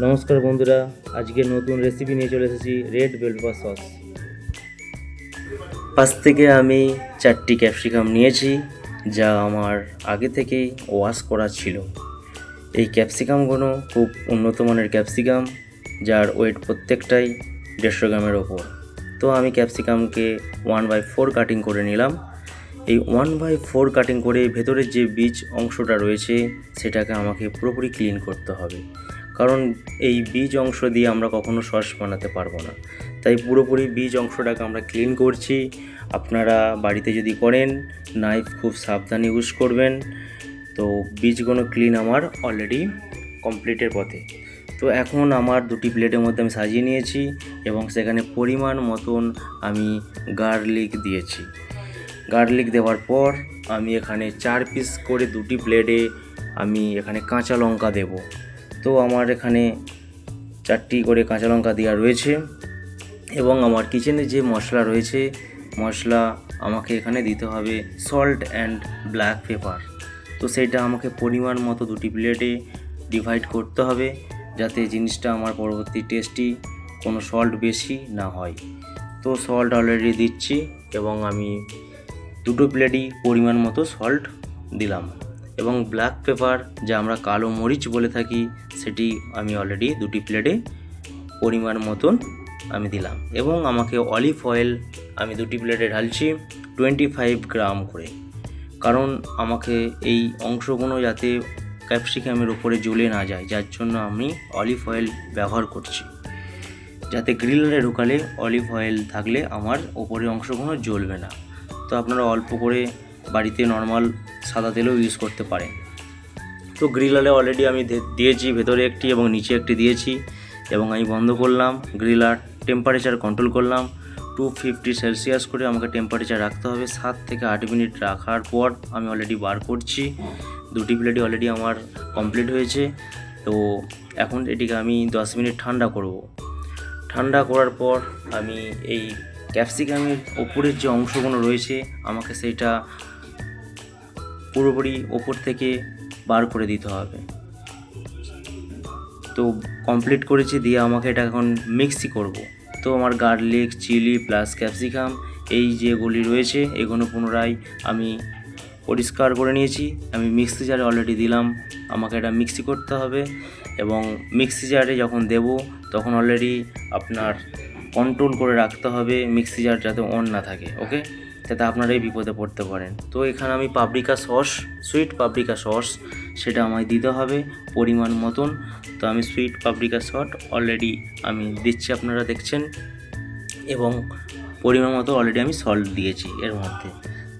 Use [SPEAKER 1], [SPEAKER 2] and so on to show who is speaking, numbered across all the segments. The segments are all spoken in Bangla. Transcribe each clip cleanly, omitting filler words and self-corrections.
[SPEAKER 1] নমস্কার বন্ধুরা, আজকে নতুন রেসিপি নিয়ে চলে এসেছি রেড বেল পেপার সস। পাশ থেকে আমি 4টি ক্যাপসিকাম নিয়েছি, যা আমার আগে থেকেই ওয়াশ করা ছিল। এই ক্যাপসিকামগুলো খুব উন্নত মানের ক্যাপসিকাম, যার ওয়েট প্রত্যেকটাই 150 গ্রামের ওপর। তো আমি ক্যাপসিকামকে 1/4 কাটিং করে নিলাম। এই 1/4 কাটিং করে ভেতরের যে বীজ অংশটা রয়েছে সেটাকে আমাকে পুরোপুরি ক্লিন করতে হবে, কারণ এই বীজ অংশ দিয়ে আমরা কখনো সস বানাতে পারবো না। তাই পুরোপুরি বীজ অংশটাকে আমরা ক্লিন করছি। আপনারা বাড়িতে যদি করেন, নাইফ খুব সাবধানে ইউজ করবেন। তো বীজগুলো ক্লিন আমার অলরেডি কমপ্লিটের পথে। তো এখন আমার 2টি প্লেটের মধ্যে আমি সাজিয়ে নিয়েছি এবং সেখানে পরিমাণ মতন আমি গার্লিক দিয়েছি। গার্লিক দেওয়ার পর আমি এখানে 4 পিস করে 2টি প্লেটে আমি এখানে কাঁচা লঙ্কা দেব। তো আমার এখানে 4টি করে কাঁচা লঙ্কা দেওয়া রয়েছে এবং আমার কিচেনে যে মশলা রয়েছে, মশলা আমাকে এখানে দিতে হবে সল্ট অ্যান্ড ব্ল্যাক পেপার। তো সেইটা আমাকে পরিমাণ মতো 2টি প্লেটে ডিভাইড করতে হবে, যাতে জিনিসটা আমার পরবর্তী টেস্টি কোনো সল্ট বেশি না হয়। তো সল্ট অলরেডি দিচ্ছি এবং আমি 2টো প্লেটই পরিমাণ মতো সল্ট দিলাম এবং ব্ল্যাক পেপার, যা আমরা কালো মরিচ বলে থাকি, সেটি আমি অলরেডি 2টি প্লেটে পরিমাণ মতন আমি দিলাম। এবং আমাকে অলিভ অয়েল আমি 2টি প্লেটে ঢালছি 25 গ্রাম করে, কারণ আমাকে এই অংশগুলো যাতে ক্যাপসিকামের উপরে জ্বলে না যায়, যার জন্য আমি অলিভ অয়েল ব্যবহার করছি, যাতে গ্রিলারে ঢোকালে অলিভ অয়েল থাকলে আমার ওপরের অংশগুলো জ্বলবে না। তো আপনারা অল্প করে বাড়িতে নর্মাল সাদা তেলও ইউজ করতে পারেন। তো গ্রিলারে অলরেডি আমি দিয়েছি, ভেতরে একটি এবং নিচে একটি দিয়েছি এবং আমি বন্ধ করলাম। গ্রিলার টেম্পারেচার কন্ট্রোল করলাম 250 সেলসিয়াস করে আমাকে টেম্পারেচার রাখতে হবে। 7 থেকে 8 মিনিট রাখার পর আমি অলরেডি বার করছি। 2টি প্লেটই অলরেডি আমার কমপ্লিট হয়েছে। তো এখন এটিকে আমি 10 মিনিট ঠান্ডা করব। ঠান্ডা করার পর আমি এই ক্যাপসিকামের ওপরের যে অংশগুলো রয়েছে আমাকে সেইটা পুরোপুরি ওপর থেকে বার করে দিতে হবে। তো কমপ্লিট করেছি, দিয়ে আমাকে এটা এখন মিক্সি করব। তো আমার গার্লিক, চিলি প্লাস ক্যাপসিকাম এই যেগুলি রয়েছে এগুলো পুনরায় আমি পরিষ্কার করে নিয়েছি। আমি মিক্সি জারে অলরেডি দিলাম, আমাকে এটা মিক্সি করতে হবে এবং মিক্সি জারে যখন দেব তখন অলরেডি আপনার কন্ট্রোল করে রাখতে হবে মিক্সি জার যাতে অন না থাকে, ওকে, যাতে আপনারা এই বিপদে পড়তে পারেন। তো এখানে আমি paprika sauce, sweet paprika sauce, সেটা আমায় দিতে হবে পরিমাণ মতন। তো আমি সুইট পাপরিকা সস অলরেডি আমি দিচ্ছি, আপনারা দেখছেন, এবং পরিমাণ মতো অলরেডি আমি সল্ট দিয়েছি এর মধ্যে।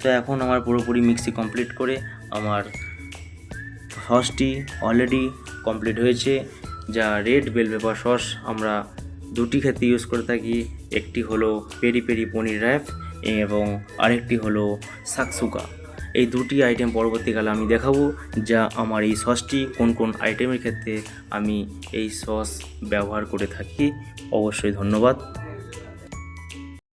[SPEAKER 1] তো এখন আমার পুরোপুরি মিক্সি কমপ্লিট করে আমার সসটি অলরেডি কমপ্লিট হয়েছে, যা রেড বেল পেপার সস। আমরা 2টি ক্ষেত্রে ইউজ করে থাকি, একটি হলো পেরি পেরি পনির র্যাপ এবং আরেকটি হলো সাকসুকা। এই 2টি আইটেম পরবর্তীকালে আমি দেখাবো, যা আমার এই সসটি কোন কোন আইটেমের ক্ষেত্রে আমি এই সস ব্যবহার করে থাকি। অবশ্যই ধন্যবাদ।